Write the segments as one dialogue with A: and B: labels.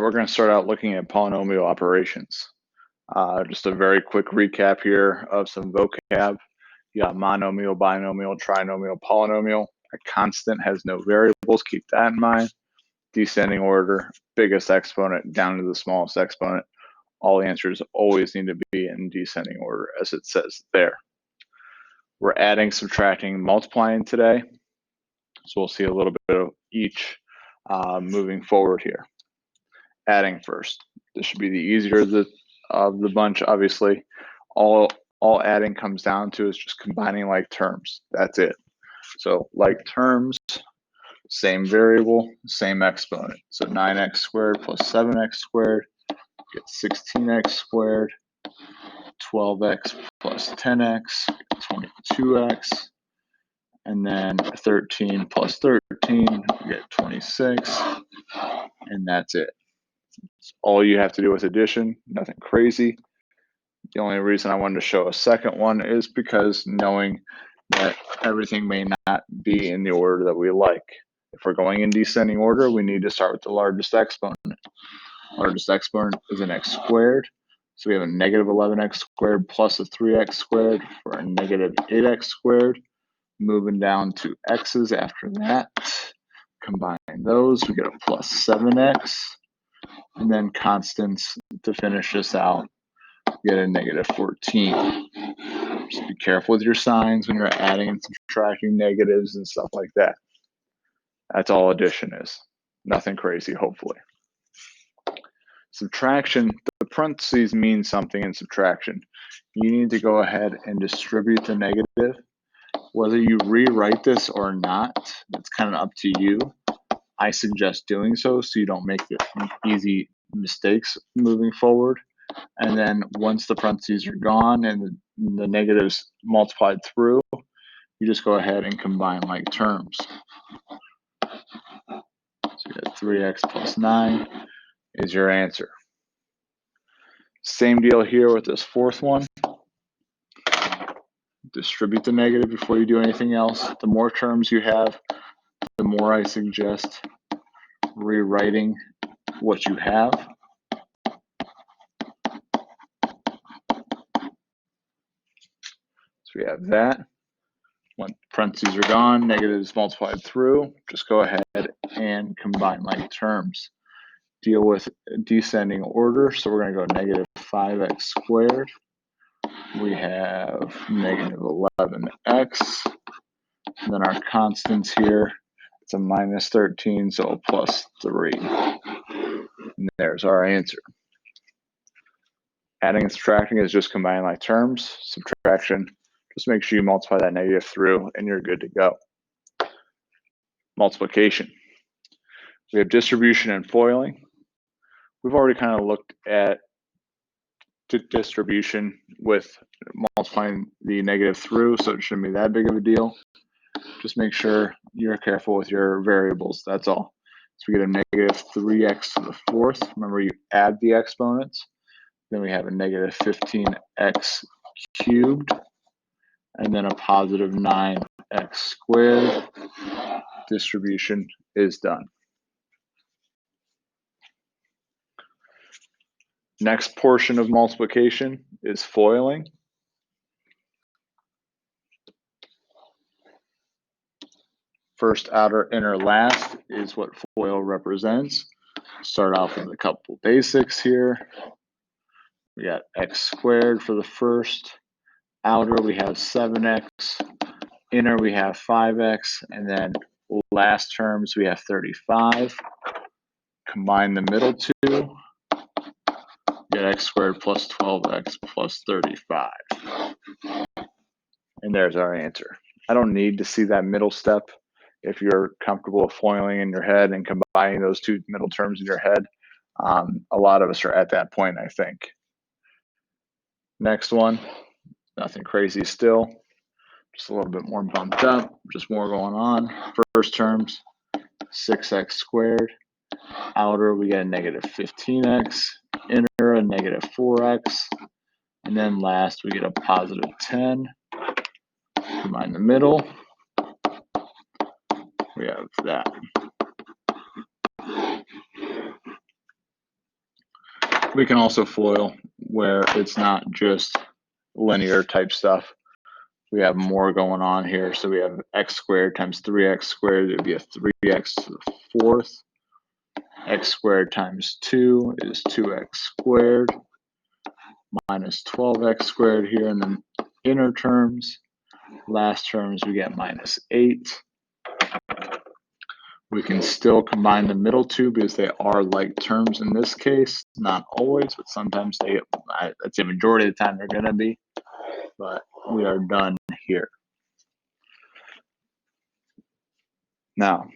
A: we're going to start out looking at polynomial operations. Just a very quick recap here of some vocab. You got monomial, binomial, trinomial, polynomial. A constant has no variables, keep that in mind. Descending order, biggest exponent down to the smallest exponent. All answers always need to be in descending order as it says there. We're adding, subtracting, multiplying today. So we'll see a little bit of each moving forward here. Adding first. This should be the easier of the bunch, obviously. All adding comes down to is just combining like terms. That's it. So like terms, same variable, same exponent. So 9x squared plus 7x squared, get 16x squared, 12x plus 10x, 22x, and then 13 plus 13, we get 26, and that's it. It's all you have to do with addition, nothing crazy. The only reason I wanted to show a second one is because knowing that everything may not be in the order that we like. If we're going in descending order, we need to start with the largest exponent. Largest exponent is an x squared. So we have a negative 11x squared plus a 3x squared for a negative 8x squared. Moving down to x's after that. Combine those, we get a plus 7x. And then constants to finish this out, get a negative 14. Just be careful with your signs when you're adding and subtracting negatives and stuff like that. That's all addition is. Nothing crazy, hopefully. Subtraction, the parentheses mean something in subtraction. You need to go ahead and distribute the negative. Whether you rewrite this or not, that's kind of up to you. I suggest doing so you don't make the easy mistakes moving forward. And then once the parentheses are gone and the negatives multiplied through, you just go ahead and combine like terms. So you got 3x plus 9 is your answer. Same deal here with this fourth one. Distribute the negative before you do anything else. The more terms you have, the more I suggest rewriting what you have. So we have that. When parentheses are gone, negatives multiplied through, just go ahead and combine like terms. Deal with descending order. So we're going to go negative 5x squared. We have negative 11x. And then our constants here, it's a minus 13, so a plus 3. And there's our answer. Adding and subtracting is just combining like terms. Subtraction, just make sure you multiply that negative through and you're good to go. Multiplication. We have distribution and foiling. We've already kind of looked at distribution with multiplying the negative through, so it shouldn't be that big of a deal. Just make sure you're careful with your variables, that's all. So we get a negative 3x to the fourth. Remember, you add the exponents. Then we have a negative 15x cubed, and then a positive 9x squared. Distribution is done. Next portion of multiplication is foiling. First, outer, inner, last is what FOIL represents. Start off with a couple basics here. We got x squared for the first. Outer, we have 7x. Inner, we have 5x. And then last terms, we have 35. Combine the middle two. Get x squared plus 12x plus 35. And there's our answer. I don't need to see that middle step. If you're comfortable with foiling in your head and combining those two middle terms in your head, a lot of us are at that point, I think. Next one, nothing crazy still. Just a little bit more bumped up, just more going on. First terms, 6x squared. Outer, we get a negative 15x. Inner, a negative 4x. And then last, we get a positive 10. Combine the middle. We have that. We can also FOIL where it's not just linear type stuff. We have more going on here. So we have x squared times 3x squared. It would be a 3x to the fourth. X squared times 2 is 2x squared minus 12x squared here in the inner terms. Last terms, we get minus 8. We can still combine the middle two because they are like terms in this case. Not always, but sometimes they, I'd say majority of the time they're going to be. But we are done here. Now,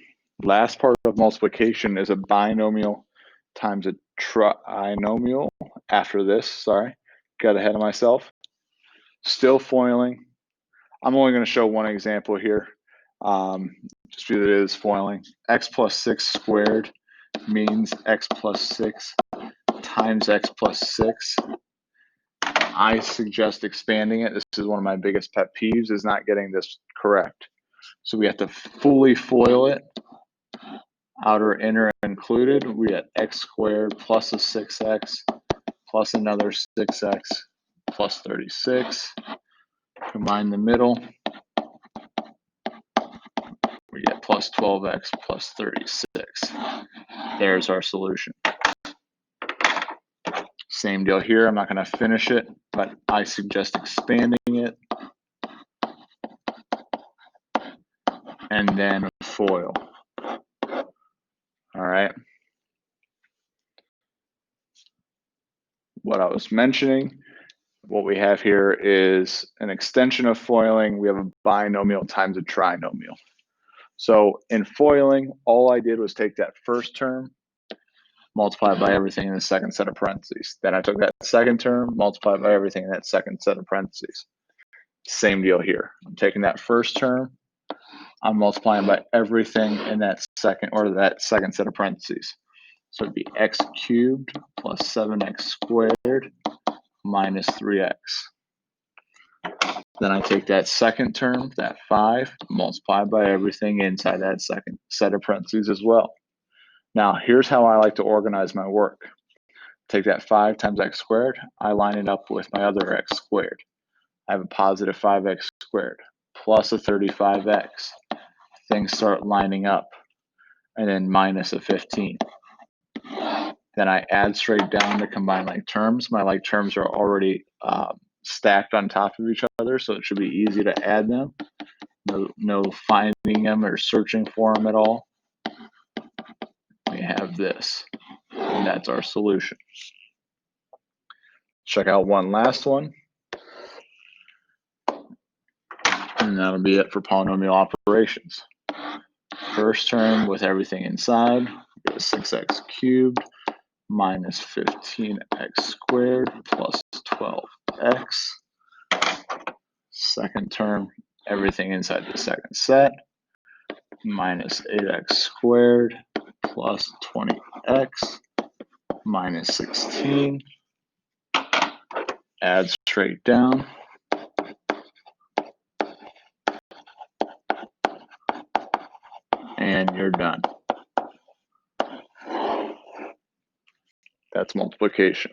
A: last part of multiplication is a binomial times a trinomial. After this, sorry, got ahead of myself. Still foiling. I'm only going to show one example here. Just because it is foiling. X plus 6 squared means x plus 6 times x plus 6. I suggest expanding it. This is one of my biggest pet peeves, is not getting this correct. So we have to fully FOIL it. Outer, inner included. We get x squared plus a 6x plus another 6x plus 36. Combine the middle. We get plus 12x plus 36. There's our solution. Same deal here. I'm not going to finish it, but I suggest expanding it and then FOIL. All right. What I was mentioning, what we have here is an extension of foiling. We have a binomial times a trinomial. So in foiling, all I did was take that first term, multiply by everything in the second set of parentheses. Then I took that second term, multiplied by everything in that second set of parentheses. Same deal here. I'm taking that first term, I'm multiplying by everything in that second set of parentheses. So it'd be x cubed plus 7x squared minus 3x. Then I take that second term, that 5, multiply by everything inside that second set of parentheses as well. Now, here's how I like to organize my work. Take that 5 times x squared, I line it up with my other x squared. I have a positive 5x squared plus a 35x. Things start lining up, and then minus a 15. Then I add straight down to combine like terms. My like terms are already stacked on top of each other, so it should be easy to add them. No finding them or searching for them at all. We have this, and that's our solution. Check out one last one. And that'll be it for polynomial operations. First term with everything inside, is 6x cubed minus 15x squared plus 12x. Second term, everything inside the second set, minus 8x squared plus 20x minus 16. Add straight down. And you're done. That's multiplication.